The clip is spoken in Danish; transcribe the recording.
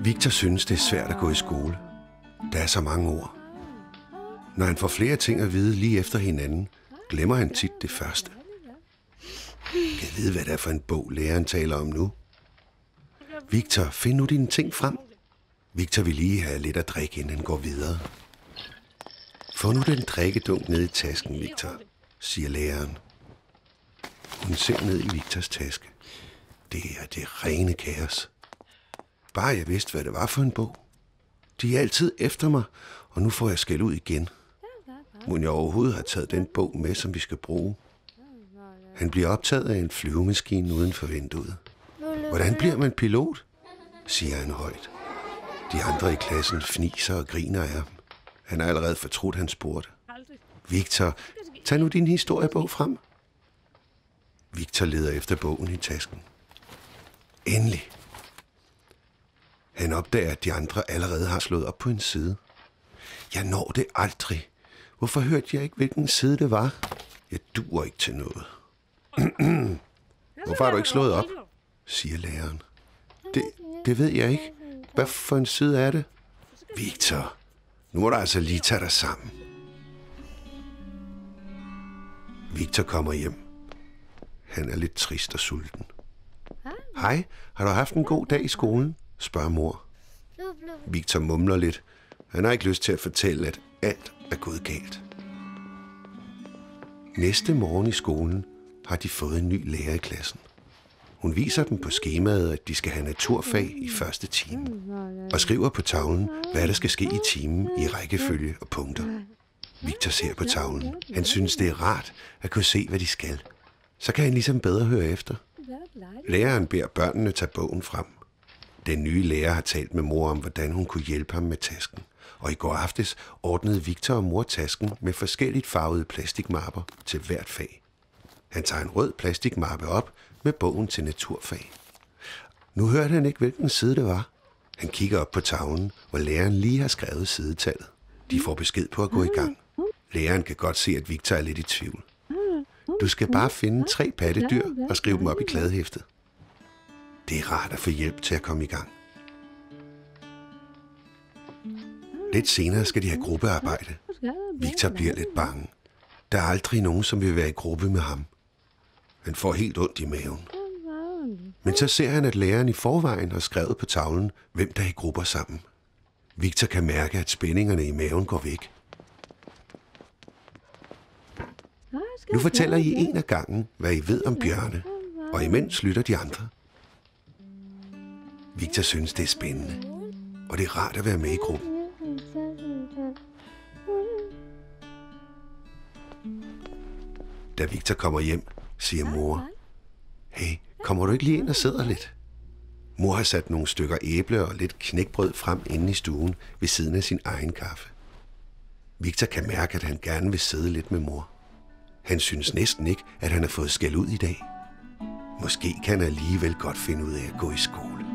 Victor synes, det er svært at gå i skole. Der er så mange ord. Når han får flere ting at vide lige efter hinanden, glemmer han tit det første. Kan jeg vide, hvad det er for en bog, læreren taler om nu? Victor, find nu dine ting frem. Victor vil lige have lidt at drikke, inden han går videre. Få nu den drikkedunk ned i tasken, Victor, siger læreren. Hun ser ned i Victors taske. Det er det rene kaos. Bare jeg vidste, hvad det var for en bog. De er altid efter mig, og nu får jeg skæld ud igen. Må jeg overhovedet have taget den bog med, som vi skal bruge? Han bliver optaget af en flyvemaskine uden for vinduet. Hvordan bliver man pilot? Siger han højt. De andre i klassen fniser og griner af ham. Han har allerede fortrudt, han spurgte. Victor, tag nu din historiebog frem. Victor leder efter bogen i tasken. Endelig. Han opdager, at de andre allerede har slået op på en side. Jeg når det aldrig. Hvorfor hørte jeg ikke, hvilken side det var? Jeg duer ikke til noget. Hvorfor har du ikke slået op? Siger læreren. Det ved jeg ikke. Hvad for en side er det? Victor, nu må du altså lige tage dig sammen. Victor kommer hjem. Han er lidt trist og sulten. Hej, har du haft en god dag i skolen? Spørger mor. Victor mumler lidt. Han har ikke lyst til at fortælle, at alt er gået galt. Næste morgen i skolen har de fået en ny lærer i klassen. Hun viser dem på skemaet, at de skal have naturfag i første time, og skriver på tavlen, hvad der skal ske i timen i rækkefølge og punkter. Victor ser på tavlen. Han synes, det er rart at kunne se, hvad de skal. Så kan han ligesom bedre høre efter. Læreren beder børnene tage bogen frem. Den nye lærer har talt med mor om, hvordan hun kunne hjælpe ham med tasken. Og i går aftes ordnede Victor og mor tasken med forskelligt farvede plastikmapper til hvert fag. Han tager en rød plastikmappe op med bogen til naturfag. Nu hørte han ikke, hvilken side det var. Han kigger op på tavlen, hvor læreren lige har skrevet sidetallet. De får besked på at gå i gang. Læreren kan godt se, at Victor er lidt i tvivl. Du skal bare finde 3 pattedyr og skrive dem op i kladehæftet. Det er rart at få hjælp til at komme i gang. Lidt senere skal de have gruppearbejde. Victor bliver lidt bange. Der er aldrig nogen, som vil være i gruppe med ham. Han får helt ondt i maven. Men så ser han, at læreren i forvejen har skrevet på tavlen, hvem der er i grupper sammen. Victor kan mærke, at spændingerne i maven går væk. Nu fortæller I en af gangen, hvad I ved om bjørne, og imens lytter de andre. Victor synes, det er spændende, og det er rart at være med i gruppen. Da Victor kommer hjem, siger mor, hey, kommer du ikke lige ind og sidder lidt? Mor har sat nogle stykker æble og lidt knækbrød frem inde i stuen ved siden af sin egen kaffe. Victor kan mærke, at han gerne vil sidde lidt med mor. Han synes næsten ikke, at han har fået skæld ud i dag. Måske kan han alligevel godt finde ud af at gå i skole.